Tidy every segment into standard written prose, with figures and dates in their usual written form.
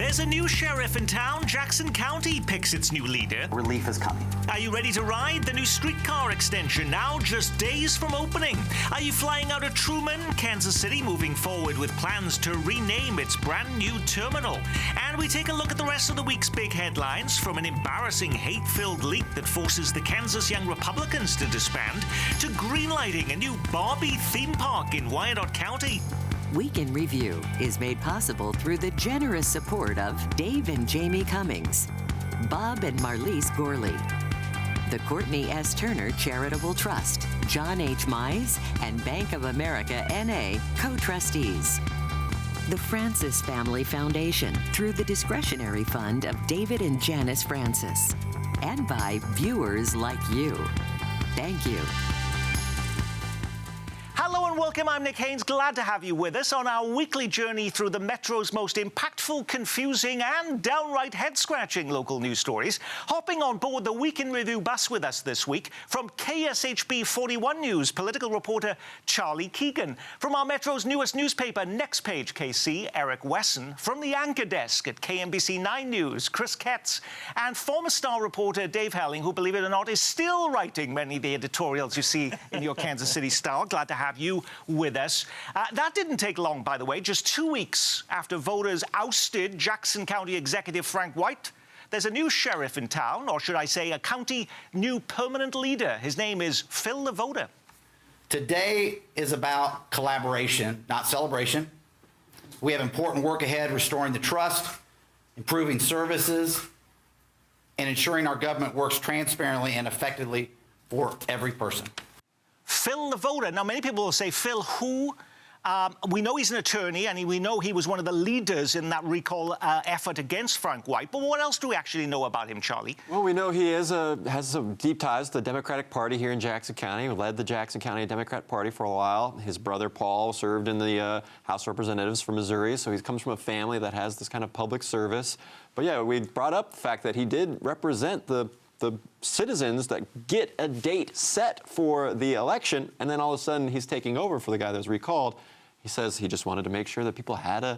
There's a new sheriff in town. Jackson County picks its new leader. Relief is coming. Are you ready to ride the new Streetcar extension now just days from opening? Are you flying out of Truman, Kansas City, moving forward with plans to rename its brand new terminal? And we take a look at the rest of the week's big headlines, from an embarrassing hate-filled leak that forces the Kansas Young Republicans to disband to greenlighting a new Barbie theme park in Wyandotte County. Week in Review is made possible through the generous support of Dave and Jamie Cummings, Bob and Marlise Gorley, the Courtney S. Turner Charitable Trust, John H. Mize, and Bank of America N.A. co-trustees. The Francis Family Foundation through the discretionary fund of David and Janice Francis. And by viewers like you. Thank you. Hello and welcome. I'm Nick Haines. Glad to have you with us on our weekly journey through the Metro's most impactful, confusing and downright head-scratching local news stories. Hopping on board the Week in Review bus with us this week from KSHB 41 News, political reporter Charlie Keegan. From our Metro's newest newspaper, Next Page KC, Eric Wesson. From the anchor desk at KMBC 9 News, Kris Ketz. And former Star reporter Dave Helling, who, believe it or not, is still writing many of the editorials you see in your Kansas City Star. Glad to have you with us. That didn't take long, by the way. Just 2 weeks after voters ousted Jackson County Executive Frank White, there's a new sheriff in town, or should I say a county new permanent leader. His name is Phil LeVota. Today is about collaboration, not celebration. We have important work ahead, restoring the trust, improving services, and ensuring our government works transparently and effectively for every person. Phil LeVota. Now, many people will say, Phil, who? We know he's an attorney, and we know he was one of the leaders in that recall effort against Frank White. But what else do we actually know about him, Charlie? Well, we know he has some deep ties to the Democratic Party here in Jackson County. He led the Jackson County Democrat Party for a while. His brother, Paul, served in the House of Representatives for Missouri, so he comes from a family that has this kind of public service. But, yeah, we brought up the fact that he did represent the citizens that get a date set for the election, and then all of a sudden he's taking over for the guy that was recalled. He says he just wanted to make sure that people had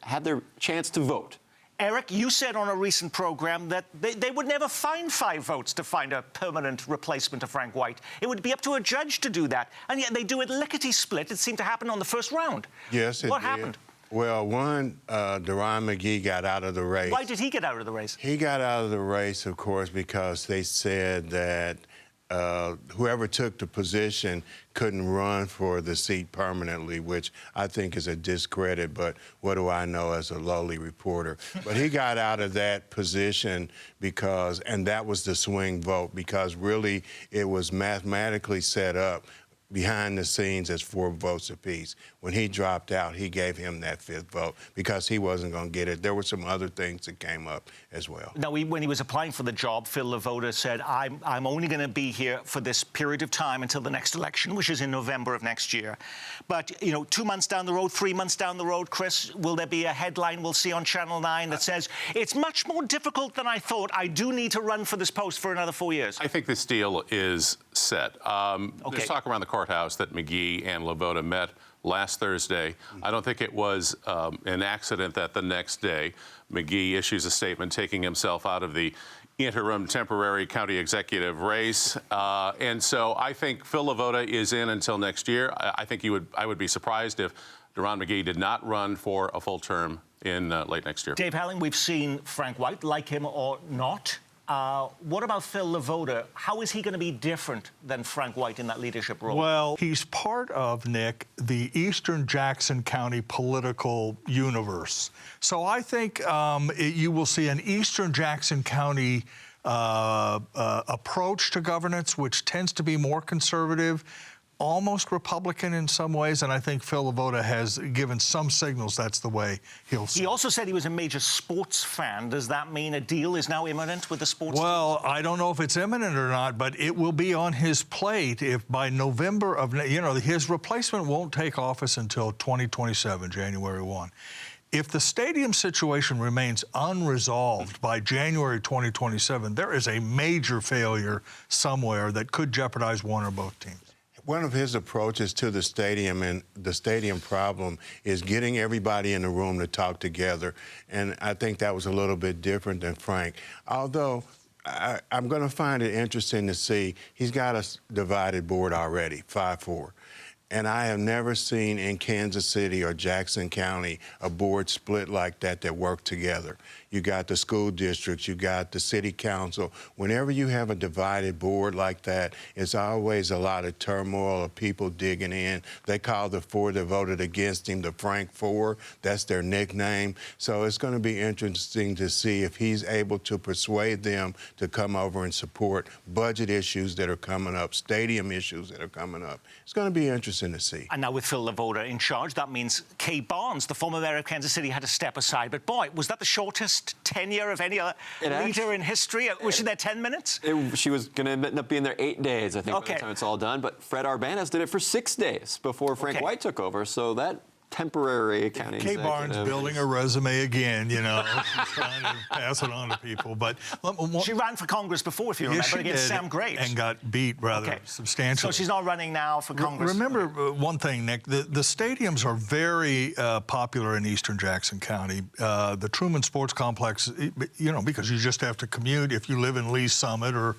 had their chance to vote. Eric, you said on a recent program that they would never find 5 votes to find a permanent replacement of Frank White. It would be up to a judge to do that. And yet they do it lickety-split. It seemed to happen on the first round. Yes, it did. What happened? Well, one, Deron McGee got out of the race. Why did he get out of the race? He got out of the race, of course, because they said that whoever took the position couldn't run for the seat permanently, which I think is a discredit, but what do I know as a lowly reporter? But he got out of that position because, and that was the swing vote, because really it was mathematically set up behind the scenes as 4 votes apiece. When he dropped out, he gave him that 5th vote because he wasn't going to get it. There were some other things that came up as well. Now, when he was applying for the job, Phil LeVota said, I'm only going to be here for this period of time until the next election, which is in November of next year. But, 2 months down the road, 3 months down the road, Kris, will there be a headline we'll see on Channel 9 that says, it's much more difficult than I thought. I do need to run for this post for another 4 years? I think this deal is set. Okay. There's talk around the courthouse that McGee and LeVota met last Thursday. I don't think it was an accident that the next day McGee issues a statement taking himself out of the interim temporary county executive race. And so I think Phil LeVota is in until next year. I think I would be surprised if Deron McGee did not run for a full term in late next year. Dave Helling, we've seen Frank White, like him or not. What about Phil LeVota? How is he going to be different than Frank White in that leadership role? Well, he's part of, Nick, the Eastern Jackson County political universe. So I think you will see an Eastern Jackson County approach to governance, which tends to be more conservative, almost Republican in some ways, and I think Phil LeVota has given some signals that's the way he'll see. He also said he was a major sports fan. Does that mean a deal is now imminent with the sports Well, teams? I don't know if it's imminent or not, but it will be on his plate if by November of, his replacement won't take office until 2027, January 1. If the stadium situation remains unresolved by January 2027, there is a major failure somewhere that could jeopardize one or both teams. one of his approaches to the stadium and the stadium problem is getting everybody in the room to talk together. And I think that was a little bit different than Frank. Although I'm going to find it interesting to see he's got a divided board already, 5-4. And I have never seen in Kansas City or Jackson County a board split like that work together. You got the school districts, you got the city council. Whenever you have a divided board like that, it's always a lot of turmoil of people digging in. They call the four that voted against him the Frank Four. That's their nickname. So it's going to be interesting to see if he's able to persuade them to come over and support budget issues that are coming up, stadium issues that are coming up. It's going to be interesting to see. And now with Phil LeVota in charge, that means Kay Barnes, the former mayor of Kansas City, had to step aside. But boy, was that the shortest tenure of any other leader in history? Was she there 10 minutes? She was going to end up being there 8 days, I think, by the time it's all done. But Fred Arbanas did it for 6 days before Frank White took over. So that temporary county Kay Barnes building a resume again, you know, she's trying to pass it on to people. But she ran for Congress before, if you remember, against Sam Graves. And got beat rather substantially. So she's not running now for Congress. Remember one thing, Nick, the stadiums are very popular in eastern Jackson County. The Truman Sports Complex, you know, because you just have to commute. If you live in Lee Summit or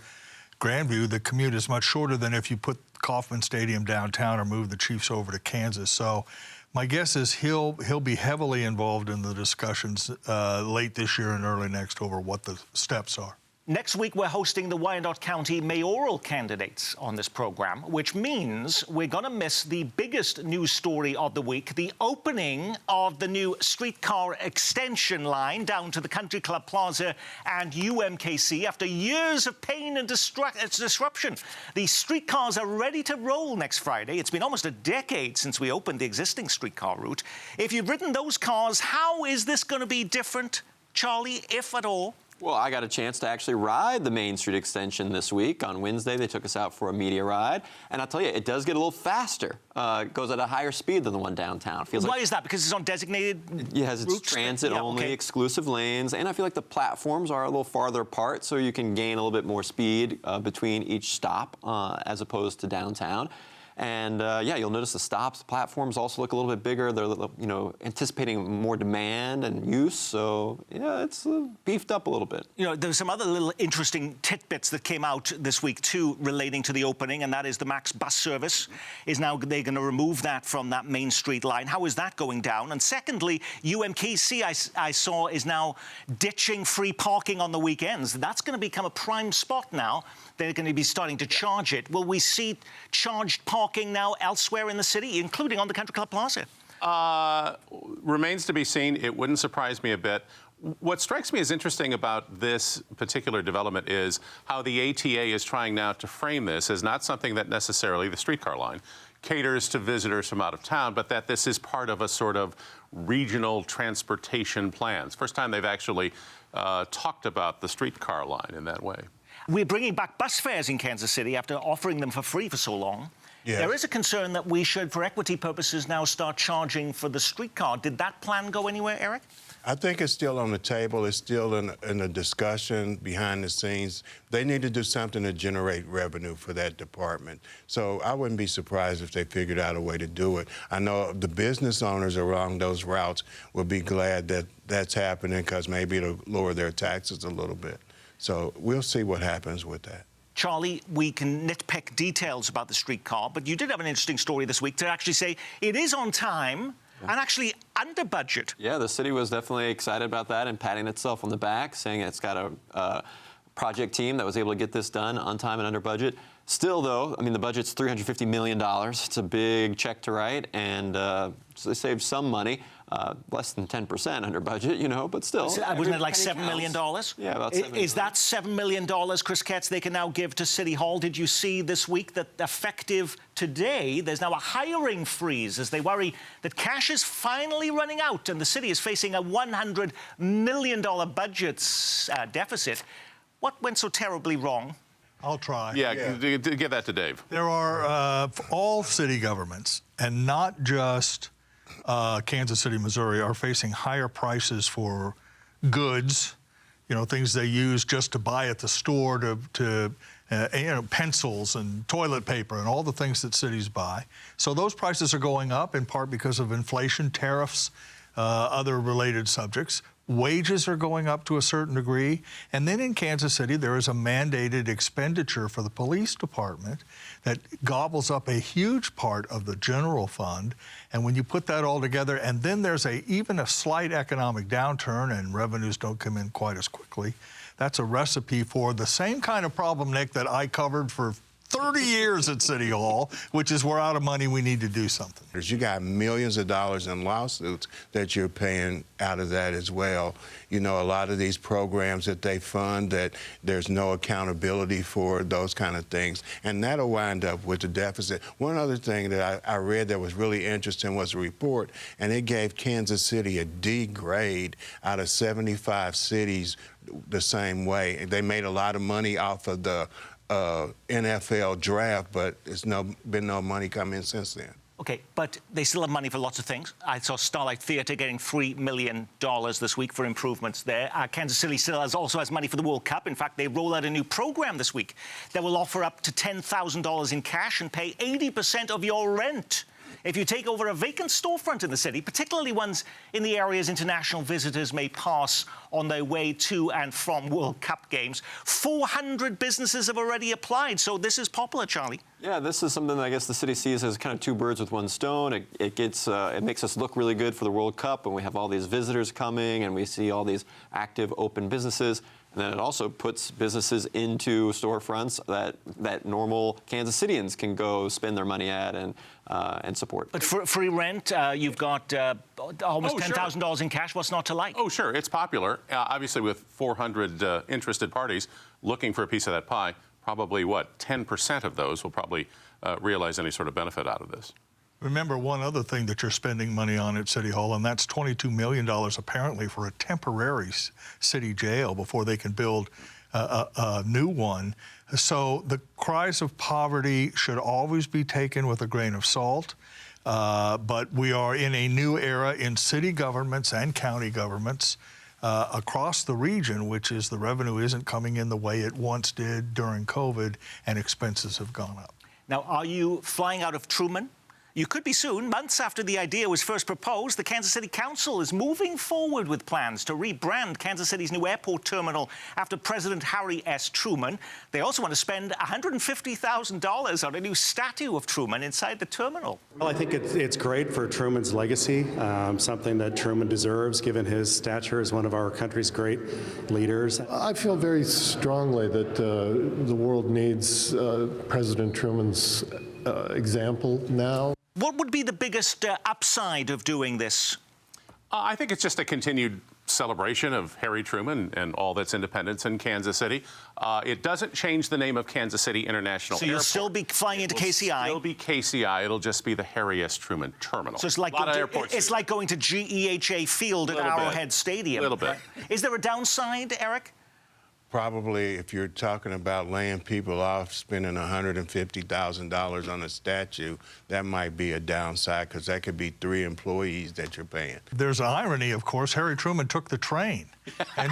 Grandview, the commute is much shorter than if you put Kauffman Stadium downtown or move the Chiefs over to Kansas. So my guess is he'll be heavily involved in the discussions late this year and early next over what the steps are. Next week, we're hosting the Wyandotte County mayoral candidates on this program, which means we're going to miss the biggest news story of the week, the opening of the new streetcar extension line down to the Country Club Plaza and UMKC after years of pain and disruption. The streetcars are ready to roll next Friday. It's been almost a decade since we opened the existing streetcar route. If you've ridden those cars, how is this going to be different, Charlie, if at all? Well, I got a chance to actually ride the Main Street extension this week. On Wednesday, they took us out for a media ride. And I'll tell you, it does get a little faster. It goes at a higher speed than the one downtown. Why is that? Because it's on designated Yes, it's transit-only, exclusive lanes. And I feel like the platforms are a little farther apart, so you can gain a little bit more speed between each stop as opposed to downtown. And yeah, you'll notice the stops, the platforms also look a little bit bigger. They're, you know, anticipating more demand and use. So yeah, it's beefed up a little bit. You know, there's some other little interesting tidbits that came out this week too, relating to the opening, and that is the Max bus service is now they're going to remove that from that Main Street line. How is that going down? And secondly, UMKC I saw is now ditching free parking on the weekends. That's going to become a prime spot now. They're going to be starting to charge it. Will we see charged parking now elsewhere in the city, including on the Country Club Plaza? Remains to be seen. It wouldn't surprise me a bit. What strikes me as interesting about this particular development is how the ATA is trying now to frame this as not something that necessarily the streetcar line caters to visitors from out of town, but that this is part of a sort of regional transportation plans. First time they've actually talked about the streetcar line in that way. We're bringing back bus fares in Kansas City after offering them for free for so long. Yes. There is a concern that we should, for equity purposes, now start charging for the streetcar. Did that plan go anywhere, Eric? I think it's still on the table. It's still in a discussion behind the scenes. They need to do something to generate revenue for that department. So I wouldn't be surprised if they figured out a way to do it. I know the business owners along those routes will be glad that that's happening because maybe it'll lower their taxes a little bit. So we'll see what happens with that. Charlie, we can nitpick details about the streetcar, but you did have an interesting story this week to actually say it is on time and actually under budget. Yeah, the city was definitely excited about that and patting itself on the back, saying it's got a project team that was able to get this done on time and under budget. Still, though, I mean, the budget's $350 million. It's a big check to write, and so they saved some money, less than 10% under budget, you know, but still. So, wasn't it like $7 million? Yeah, about $7 million. Is that $7 million, Kris Ketz, they can now give to City Hall? Did you see this week that effective today, there's now a hiring freeze as they worry that cash is finally running out and the city is facing a $100 million budget deficit? What went so terribly wrong? I'll try. Yeah. Give that to Dave. There are all city governments, and not just Kansas City, Missouri, are facing higher prices for goods, you know, things they use just to buy at the store to pencils and toilet paper and all the things that cities buy. So those prices are going up in part because of inflation, tariffs, other related subjects. Wages are going up to a certain degree. And then in Kansas City, there is a mandated expenditure for the police department that gobbles up a huge part of the general fund. And when you put that all together, and then there's even a slight economic downturn and revenues don't come in quite as quickly, that's a recipe for the same kind of problem, Nick, that I covered for 30 years at City Hall, which is we're out of money, we need to do something. You got millions of dollars in lawsuits that you're paying out of that as well. You know, a lot of these programs that they fund, that there's no accountability for those kind of things, and that'll wind up with the deficit. One other thing that I read that was really interesting was a report, and it gave Kansas City a D grade out of 75 cities the same way. They made a lot of money off of the NFL draft, but there's been no money come in since then. Okay, but they still have money for lots of things. I saw Starlight Theatre getting $3 million this week for improvements there. Kansas City still also has money for the World Cup. In fact, they roll out a new program this week that will offer up to $10,000 in cash and pay 80% of your rent if you take over a vacant storefront in the city, particularly ones in the areas international visitors may pass on their way to and from World Cup games. 400 businesses have already applied, so this is popular, Charlie. Yeah, this is something that I guess the city sees as kind of two birds with one stone. It makes us look really good for the World Cup, and we have all these visitors coming, and we see all these active, open businesses. And then it also puts businesses into storefronts that normal Kansas Cityans can go spend their money at and support. But for free rent, you've got almost $10,000 in cash. What's not to like? Oh, sure. It's popular. Obviously, with 400 interested parties looking for a piece of that pie, probably, 10% of those will probably realize any sort of benefit out of this. Remember one other thing that you're spending money on at City Hall, and that's $22 million apparently for a temporary city jail before they can build a new one. So the cries of poverty should always be taken with a grain of salt. But we are in a new era in city governments and county governments across the region, which is the revenue isn't coming in the way it once did during COVID, and expenses have gone up. Now, are you flying out of Truman? You could be soon. Months after the idea was first proposed, the Kansas City Council is moving forward with plans to rebrand Kansas City's new airport terminal after President Harry S. Truman. They also want to spend $150,000 on a new statue of Truman inside the terminal. Well, I think it's great for Truman's legacy, something that Truman deserves, given his stature as one of our country's great leaders. I feel very strongly that the world needs President Truman's example now. What would be the biggest upside of doing this? I think it's just a continued celebration of Harry Truman and all that's independence in Kansas City. It doesn't change the name of Kansas City International Airport. So you'll still be flying into KCI? It'll be KCI. It'll just be the Harry S. Truman Terminal. So it's like, like going to GEHA Field at Arrowhead Stadium. A little bit. Is there a downside, Eric? Probably, if you're talking about laying people off, spending $150,000 on a statue, that might be a downside, because that could be 3 employees that you're paying. There's irony, of course. Harry Truman took the train. And,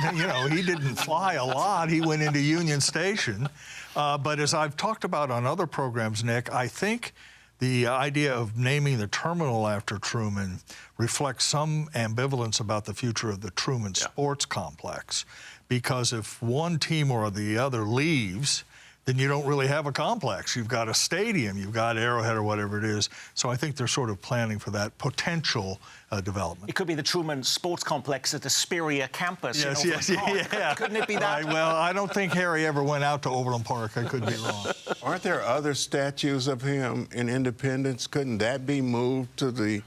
he didn't fly a lot. He went into Union Station. But as I've talked about on other programs, Nick, I think the idea of naming the terminal after Truman reflects some ambivalence about the future of the Truman Sports Complex. Because if one team or the other leaves, then you don't really have a complex. You've got a stadium, you've got Arrowhead or whatever it is. So I think they're sort of planning for that potential development. It could be the Truman Sports Complex at the Speria campus. Yes, yeah. Couldn't it be that? Well, I don't think Harry ever went out to Overland Park. I could be wrong. Aren't there other statues of him in Independence? Couldn't that be moved to the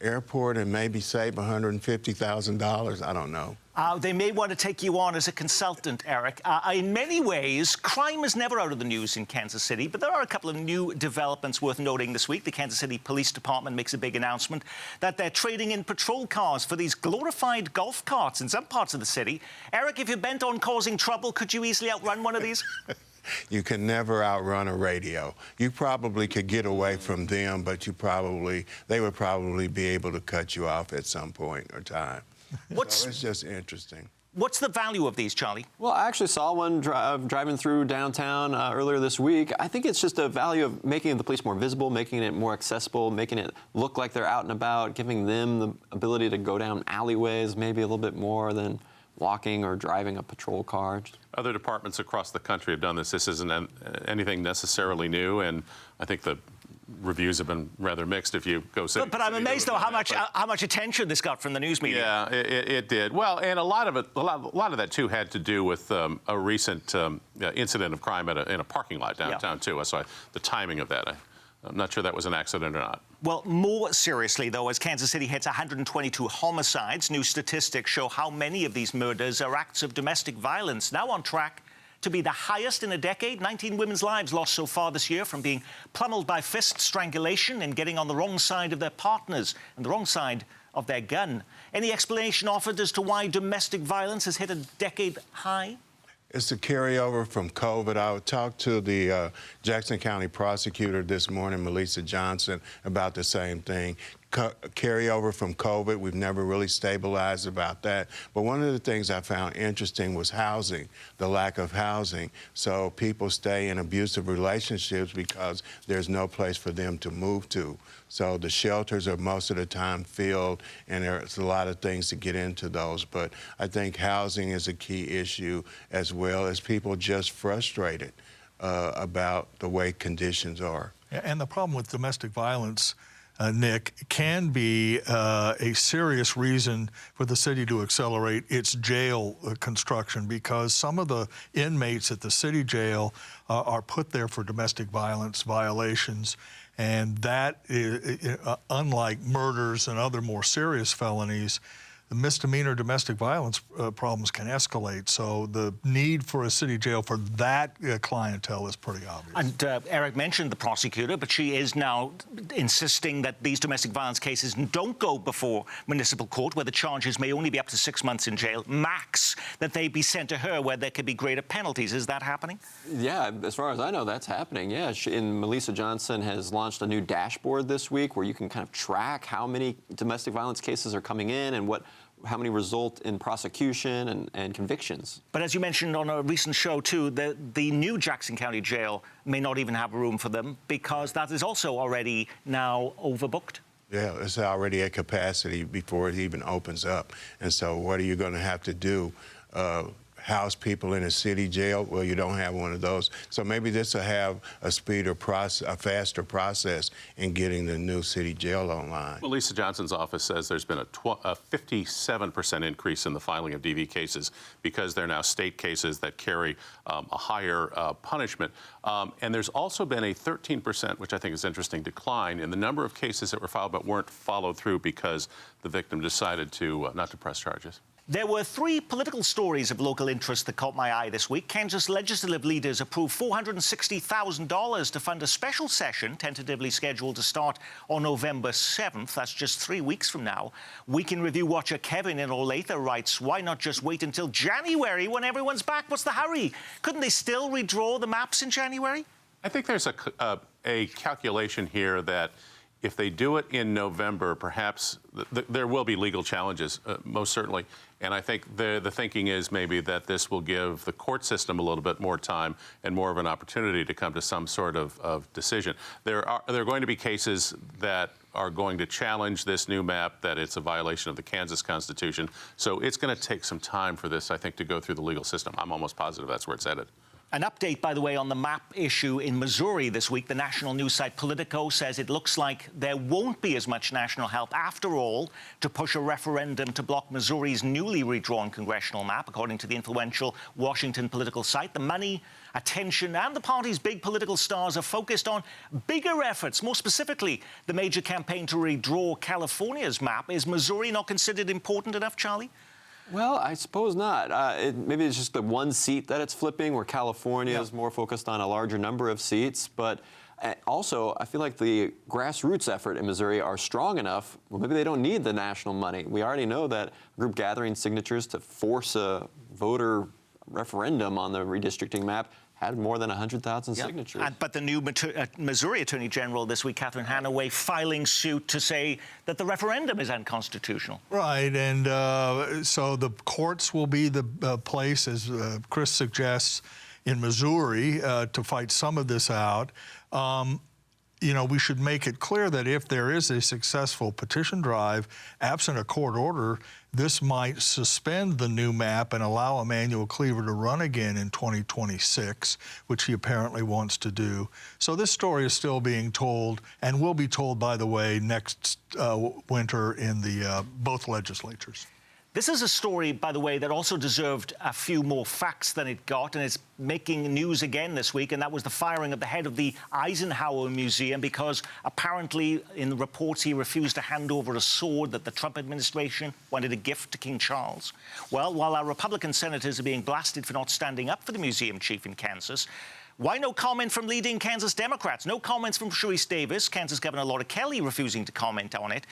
airport and maybe save $150,000? I don't know. They may want to take you on as a consultant, Eric. In many ways, crime is never out of the news in Kansas City, but there are a couple of new developments worth noting this week. The Kansas City Police Department makes a big announcement that they're trading in patrol cars for these glorified golf carts in some parts of the city. Eric, if you're bent on causing trouble, could you easily outrun one of these? You can never outrun a radio. You probably could get away from them, but they would probably be able to cut you off at some point or time. So it's just interesting. What's the value of these, Charlie? Well, I actually saw one driving through downtown earlier this week. I think it's just a value of making the police more visible, making it more accessible, making it look like they're out and about, giving them the ability to go down alleyways maybe a little bit more than walking or driving a patrol car. Other departments across the country have done this. This isn't anything necessarily new, and I think the reviews have been rather mixed if you go city. But I'm amazed, though, how much attention this got from the news media. Yeah, it did. Well, and a lot of that too had to do with a recent incident of crime in a parking lot downtown too. So the timing of that, I'm not sure that was an accident or not. Well, more seriously, though, as Kansas City hits 122 homicides, new statistics show how many of these murders are acts of domestic violence, now on track to be the highest in a decade. 19 women's lives lost so far this year from being pummeled by fist strangulation and getting on the wrong side of their partners and the wrong side of their gun. Any explanation offered as to why domestic violence has hit a decade high? It's a carryover from COVID. I talked to the Jackson County prosecutor this morning, Melissa Johnson, about the same thing. Carryover from COVID. We've never really stabilized about that. But one of the things I found interesting was housing, the lack of housing. So people stay in abusive relationships because there's no place for them to move to. So the shelters are most of the time filled, and there's a lot of things to get into those. But I think housing is a key issue, as well as people just frustrated about the way conditions are. And the problem with domestic violence, Nick, can be a serious reason for the city to accelerate its jail construction, because some of the inmates at the city jail are put there for domestic violence violations. And that, unlike murders and other more serious felonies, the misdemeanor domestic violence problems can escalate. So the need for a city jail for that clientele is pretty obvious. And Eric mentioned the prosecutor, but she is now insisting that these domestic violence cases don't go before municipal court, where the charges may only be up to 6 months in jail, max, that they be sent to her where there could be greater penalties. Is that happening? Yeah, as far as I know, that's happening. Yeah, Melissa Johnson has launched a new dashboard this week where you can kind of track how many domestic violence cases are coming in and how many result in prosecution and convictions. But as you mentioned on a recent show, too, the new Jackson County Jail may not even have room for them, because that is also already now overbooked. Yeah, it's already at capacity before it even opens up. And so what are you going to have to do? House people in a city jail? Well, you don't have one of those. So maybe this will have a faster process in getting the new city jail online. Well, Lisa Johnson's office says there's been a 57% increase in the filing of DV cases because they're now state cases that carry a higher punishment. And there's also been a 13%, which I think is interesting, decline in the number of cases that were filed but weren't followed through because the victim decided to not to press charges. There were 3 political stories of local interest that caught my eye this week. Kansas legislative leaders approved $460,000 to fund a special session tentatively scheduled to start on November 7th. That's just 3 weeks from now. Week in Review watcher Kevin in Olathe writes, why not just wait until January when everyone's back? What's the hurry? Couldn't they still redraw the maps in January? I think there's a calculation here that if they do it in November, perhaps there will be legal challenges, most certainly. And I think the thinking is maybe that this will give the court system a little bit more time and more of an opportunity to come to some sort of decision. There are going to be cases that are going to challenge this new map, that it's a violation of the Kansas Constitution. So it's going to take some time for this, I think, to go through the legal system. I'm almost positive that's where it's headed. An update, by the way, on the map issue in Missouri this week. The national news site Politico says it looks like there won't be as much national help, after all, to push a referendum to block Missouri's newly redrawn congressional map, according to the influential Washington political site. The money, attention, and the party's big political stars are focused on bigger efforts. More specifically, the major campaign to redraw California's map. Is Missouri not considered important enough, Charlie? Well, I suppose not. Maybe it's just the one seat that it's flipping, where California is more focused on a larger number of seats. But also, I feel like the grassroots effort in Missouri are strong enough. Well, maybe they don't need the national money. We already know that a group gathering signatures to force a voter referendum on the redistricting map had more than 100,000 signatures. But the new Missouri Attorney General this week, Catherine Hanaway, filing suit to say that the referendum is unconstitutional. Right, and so the courts will be the place, as Kris suggests, in Missouri to fight some of this out. You know, we should make it clear that if there is a successful petition drive, absent a court order, this might suspend the new map and allow Emanuel Cleaver to run again in 2026, which he apparently wants to do. So this story is still being told, and will be told, by the way, next winter in the both legislatures. This is a story, by the way, that also deserved a few more facts than it got, and it's making news again this week, and that was the firing of the head of the Eisenhower Museum because apparently in the reports he refused to hand over a sword that the Trump administration wanted a gift to King Charles. Well, while our Republican senators are being blasted for not standing up for the museum chief in Kansas, why no comment from leading Kansas Democrats? No comments from Sharice Davids, Kansas Governor Laura Kelly refusing to comment on it.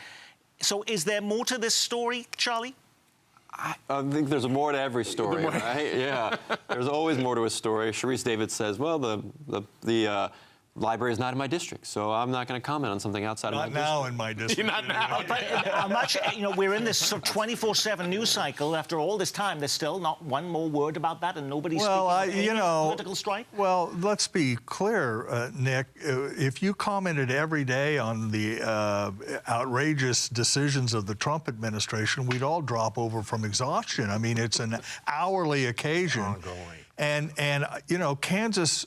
So is there more to this story, Charlie? I think there's more to every story, right? Yeah, there's always more to a story. Sharice Davids says, well, the library is not in my district, so I'm not going to comment on something outside of my district. Not now in my district. Not now. But you know, we're in this sort of 24/7 news cycle. After all this time, there's still not one more word about that, and nobody's speaking of any political strike? Well, let's be clear, Nick. If you commented every day on the outrageous decisions of the Trump administration, we'd all drop over from exhaustion. I mean, it's an hourly occasion. Ongoing. And you know, Kansas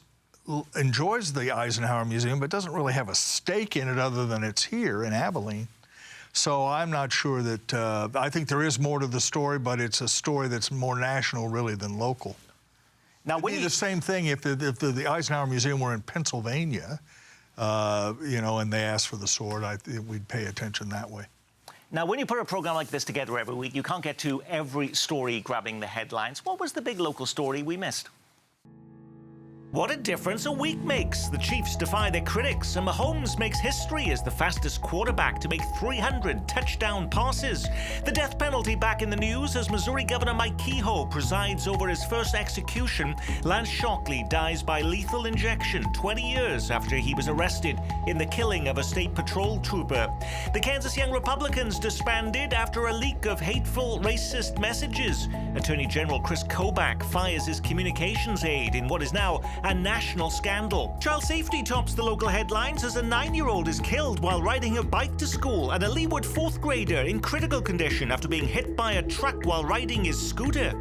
enjoys the Eisenhower Museum, but doesn't really have a stake in it other than it's here in Abilene. So I'm not sure that, I think there is more to the story, but it's a story that's more national really than local. Now, It'd be the same thing if the Eisenhower Museum were in Pennsylvania, you know, and they asked for the sword, we'd pay attention that way. Now, when you put a program like this together every week, you can't get to every story grabbing the headlines. What was the big local story we missed? What a difference a week makes. The Chiefs defy their critics, and Mahomes makes history as the fastest quarterback to make 300 touchdown passes. The death penalty back in the news as Missouri Governor Mike Kehoe presides over his first execution. Lance Shockley dies by lethal injection 20 years after he was arrested in the killing of a state patrol trooper. The Kansas Young Republicans disbanded after a leak of hateful, racist messages. Attorney General Kris fires his communications aide in what is now a national scandal. Child safety tops the local headlines as a 9-year-old is killed while riding her bike to school, and a Leawood 4th grader in critical condition after being hit by a truck while riding his scooter.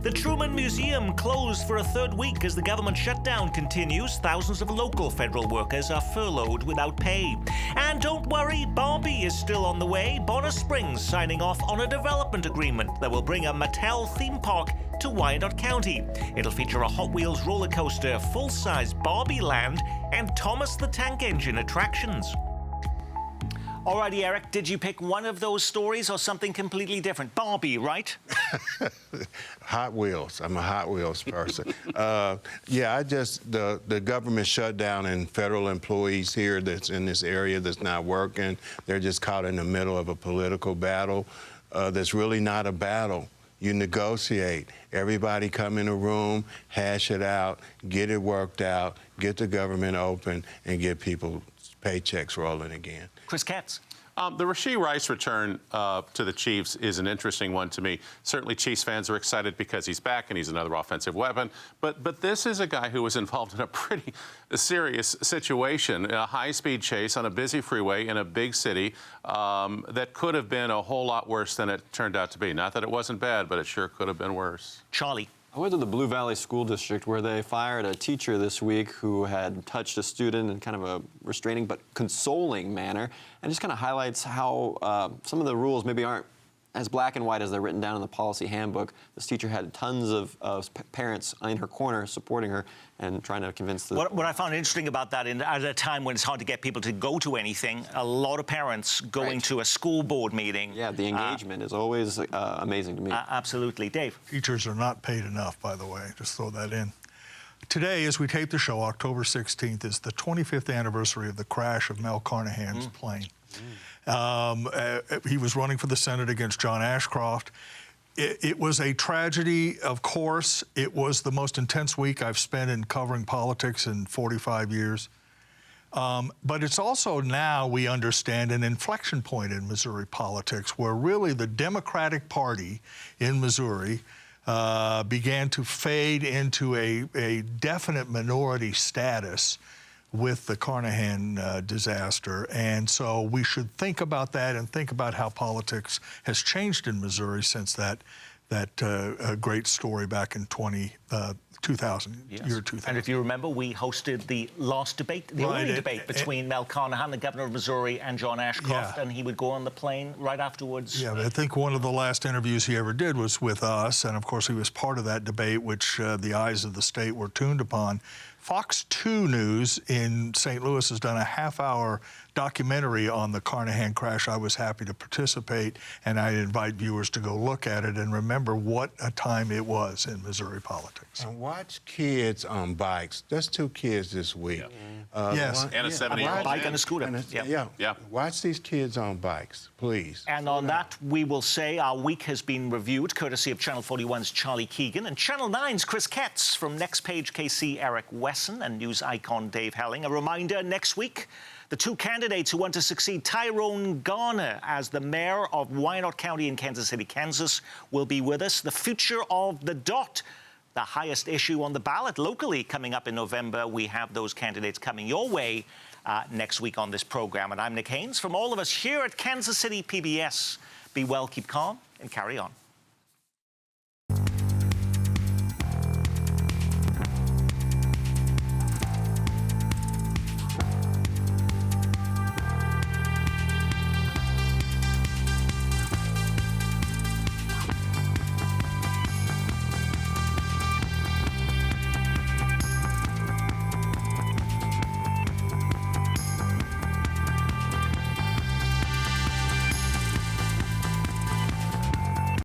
The Truman Museum closed for a 3rd week as the government shutdown continues. Thousands of local federal workers are furloughed without pay. And don't worry, Barbie is still on the way. Bonner Springs signing off on a development agreement that will bring a Mattel theme park to Wyandotte County. It'll feature a Hot Wheels roller coaster, full-size Barbie Land, and Thomas the Tank Engine attractions. Alrighty, Eric, did you pick one of those stories or something completely different? Barbie, right? Hot Wheels. I'm a Hot Wheels person. Yeah, the government shutdown and federal employees here that's in this area that's not working. They're just caught in the middle of a political battle that's really not a battle. You negotiate. Everybody come in a room, hash it out, get it worked out, get the government open, and get people's paychecks rolling again. Chris Ketz. The Rashee Rice return to the Chiefs is an interesting one to me. Certainly Chiefs fans are excited because he's back and he's another offensive weapon. But this is a guy who was involved in a pretty serious situation, a high-speed chase on a busy freeway in a big city that could have been a whole lot worse than it turned out to be. Not that it wasn't bad, but it sure could have been worse. Charlie. I went to the Blue Valley School District where they fired a teacher this week who had touched a student in kind of a restraining but consoling manner, and just kind of highlights how some of the rules maybe aren't as black and white as they're written down in the policy handbook. This teacher had tons of parents in her corner supporting her and trying to convince the... What I found interesting about that, at a time when it's hard to get people to go to anything, a lot of parents going to a school board meeting. Yeah, the engagement is always amazing to me. Absolutely. Dave? Teachers are not paid enough, by the way. Just throw that in. Today, as we tape the show, October 16th, is the 25th anniversary of the crash of Mel Carnahan's plane. He was running for the Senate against John Ashcroft. It was a tragedy, of course. It was the most intense week I've spent in covering politics in 45 years. But it's also now, we understand, an inflection point in Missouri politics where really the Democratic Party in Missouri began to fade into a definite minority status with the Carnahan disaster. And so we should think about that and think about how politics has changed in Missouri since that great story back in 2000, Yes. year 2000. And if you remember, we hosted the last debate, the only debate between Mel Carnahan, the governor of Missouri, and John Ashcroft, and he would go on the plane right afterwards. Yeah, but I think one of the last interviews he ever did was with us, and of course he was part of that debate, which the eyes of the state were tuned upon. Fox 2 News in St. Louis has done a half-hour documentary on the Carnahan crash. I was happy to participate, and I invite viewers to go look at it and remember what a time it was in Missouri politics. And watch kids on bikes. There's 2 kids this week. Yes. And a 70-year-old Bike and a man. scooter. Yeah. Watch these kids on bikes, please. And on that, we will say our week has been reviewed, courtesy of Channel 41's Charlie Keegan and Channel 9's Kris Ketz, from Next Page KC Eric Wesson and news icon Dave Helling. A reminder, next week, the 2 candidates who want to succeed Tyrone Garner as the mayor of Wyandotte County in Kansas City, Kansas, will be with us. The future of the dot, the highest issue on the ballot locally, coming up in November. We have those candidates coming your way next week on this program. And I'm Nick Haines. From all of us here at Kansas City PBS, be well, keep calm, and carry on.